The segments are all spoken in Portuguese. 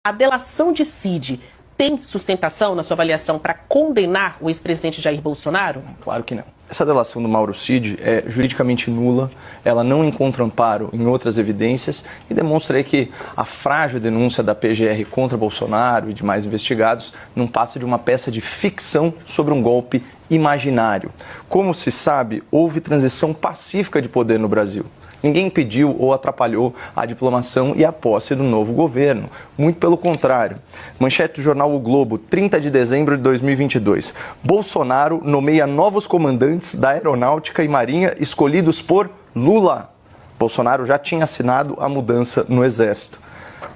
A delação de Cid tem sustentação na sua avaliação para condenar o ex-presidente Jair Bolsonaro? Claro que não. Essa delação do Mauro Cid é juridicamente nula, ela não encontra amparo em outras evidências e demonstra aí que a frágil denúncia da PGR contra Bolsonaro e demais investigados não passa de uma peça de ficção sobre um golpe imaginário. Como se sabe, houve transição pacífica de poder no Brasil. Ninguém impediu ou atrapalhou a diplomação e a posse do novo governo. Muito pelo contrário. Manchete do jornal O Globo, 30 de dezembro de 2022. Bolsonaro nomeia novos comandantes da Aeronáutica e Marinha escolhidos por Lula. Bolsonaro já tinha assinado a mudança no Exército.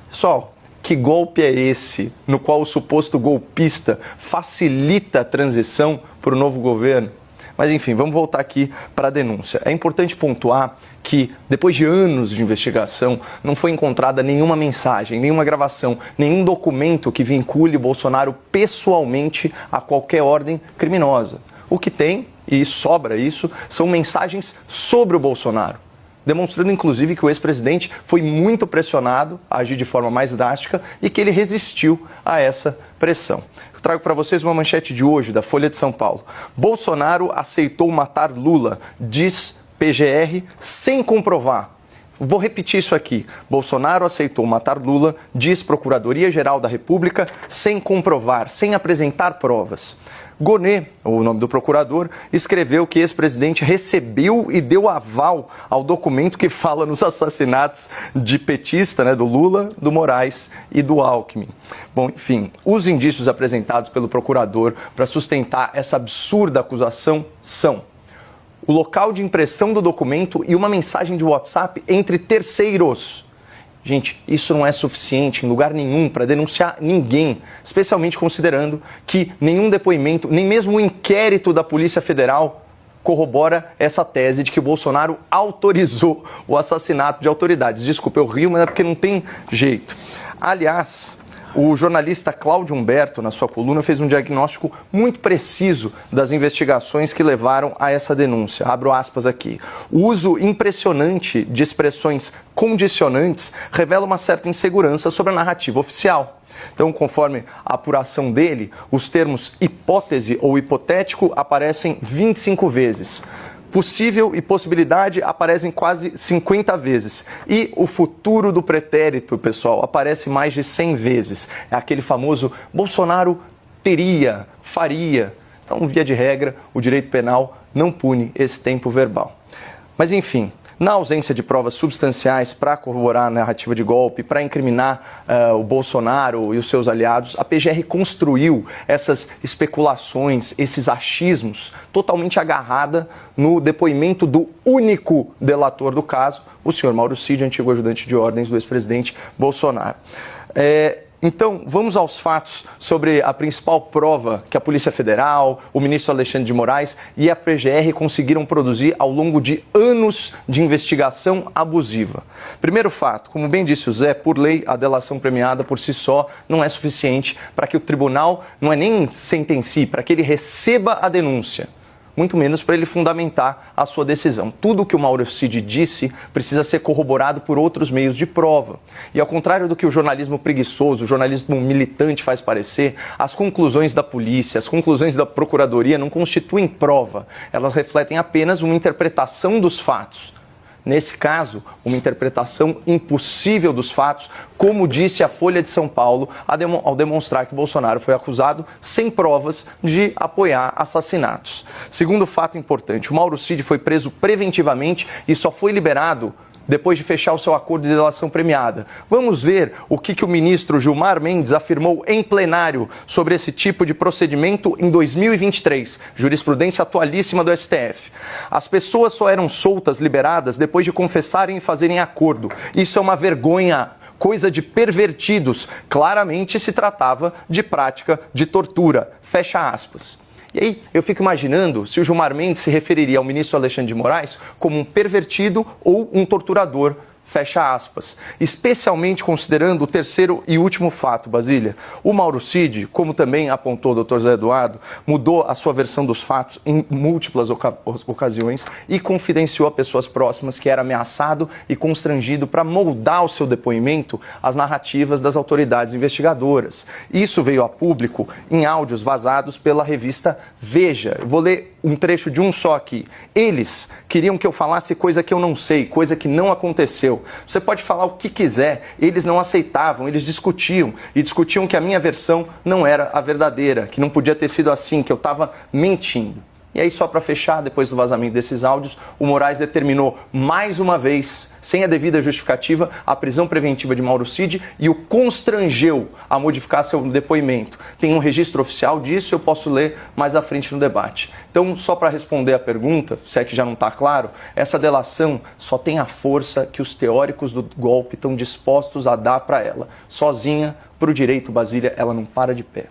Pessoal, que golpe é esse no qual o suposto golpista facilita a transição para o novo governo? Mas enfim, vamos voltar aqui para a denúncia. É importante pontuar que, depois de anos de investigação, não foi encontrada nenhuma mensagem, nenhuma gravação, nenhum documento que vincule Bolsonaro pessoalmente a qualquer ordem criminosa. O que tem, e sobra isso, são mensagens sobre o Bolsonaro, demonstrando inclusive que o ex-presidente foi muito pressionado a agir de forma mais drástica e que ele resistiu a essa pressão. Eu trago para vocês uma manchete de hoje da Folha de São Paulo. Bolsonaro aceitou matar Lula, diz PGR, sem comprovar. Vou repetir isso aqui. Bolsonaro aceitou matar Lula, diz Procuradoria-Geral da República, sem comprovar, sem apresentar provas. Gonê, o nome do procurador, escreveu que ex-presidente recebeu e deu aval ao documento que fala nos assassinatos de petista, do Lula, do Moraes e do Alckmin. Bom, enfim, os indícios apresentados pelo procurador para sustentar essa absurda acusação são o local de impressão do documento e uma mensagem de WhatsApp entre terceiros. Gente, isso não é suficiente em lugar nenhum para denunciar ninguém, especialmente considerando que nenhum depoimento, nem mesmo o inquérito da Polícia Federal corrobora essa tese de que Bolsonaro autorizou o assassinato de autoridades. Desculpa, eu rio, mas é porque não tem jeito. Aliás, o jornalista Cláudio Humberto, na sua coluna, fez um diagnóstico muito preciso das investigações que levaram a essa denúncia. Abro aspas aqui. O uso impressionante de expressões condicionantes revela uma certa insegurança sobre a narrativa oficial. Então, conforme a apuração dele, os termos hipótese ou hipotético aparecem 25 vezes. Possível e possibilidade aparecem quase 50 vezes. E o futuro do pretérito, pessoal, aparece mais de 100 vezes. É aquele famoso Bolsonaro teria, faria. Então, via de regra, o direito penal não pune esse tempo verbal. Mas, enfim, na ausência de provas substanciais para corroborar a narrativa de golpe, para incriminar o Bolsonaro e os seus aliados, a PGR construiu essas especulações, esses achismos, totalmente agarrada no depoimento do único delator do caso, o senhor Mauro Cid, antigo ajudante de ordens do ex-presidente Bolsonaro. Então, vamos aos fatos sobre a principal prova que a Polícia Federal, o ministro Alexandre de Moraes e a PGR conseguiram produzir ao longo de anos de investigação abusiva. Primeiro fato, como bem disse o Zé, por lei, a delação premiada por si só não é suficiente para que o tribunal, não é nem sentencie, para que ele receba a denúncia. Muito menos para ele fundamentar a sua decisão. Tudo o que o Mauro Cid disse precisa ser corroborado por outros meios de prova. E ao contrário do que o jornalismo preguiçoso, o jornalismo militante faz parecer, as conclusões da polícia, as conclusões da procuradoria não constituem prova. Elas refletem apenas uma interpretação dos fatos. Nesse caso, uma interpretação impossível dos fatos, como disse a Folha de São Paulo, ao demonstrar que Bolsonaro foi acusado, sem provas, de apoiar assassinatos. Segundo fato importante, o Mauro Cid foi preso preventivamente e só foi liberado depois de fechar o seu acordo de delação premiada. Vamos ver o que o ministro Gilmar Mendes afirmou em plenário sobre esse tipo de procedimento em 2023. Jurisprudência atualíssima do STF. As pessoas só eram soltas, liberadas, depois de confessarem e fazerem acordo. Isso é uma vergonha. Coisa de pervertidos. Claramente se tratava de prática de tortura. Fecha aspas. E aí, eu fico imaginando se o Gilmar Mendes se referiria ao ministro Alexandre de Moraes como um pervertido ou um torturador Fecha aspas. Especialmente considerando o terceiro e último fato, Basília. O Mauro Cid, como também apontou o Dr. Zé Eduardo, mudou a sua versão dos fatos em múltiplas ocasiões e confidenciou a pessoas próximas que era ameaçado e constrangido para moldar o seu depoimento às narrativas das autoridades investigadoras. Isso veio a público em áudios vazados pela revista Veja. Eu vou ler um trecho de um só aqui. Eles queriam que eu falasse coisa que eu não sei, coisa que não aconteceu. Você pode falar o que quiser, eles não aceitavam, eles discutiam e discutiam que a minha versão não era a verdadeira, que não podia ter sido assim, que eu estava mentindo. E aí, só para fechar, depois do vazamento desses áudios, o Moraes determinou mais uma vez, sem a devida justificativa, a prisão preventiva de Mauro Cid e o constrangeu a modificar seu depoimento. Tem um registro oficial disso, eu posso ler mais à frente no debate. Então, só para responder a pergunta, se é que já não está claro, essa delação só tem a força que os teóricos do golpe estão dispostos a dar para ela. Sozinha, para o direito, Basília, ela não para de pé.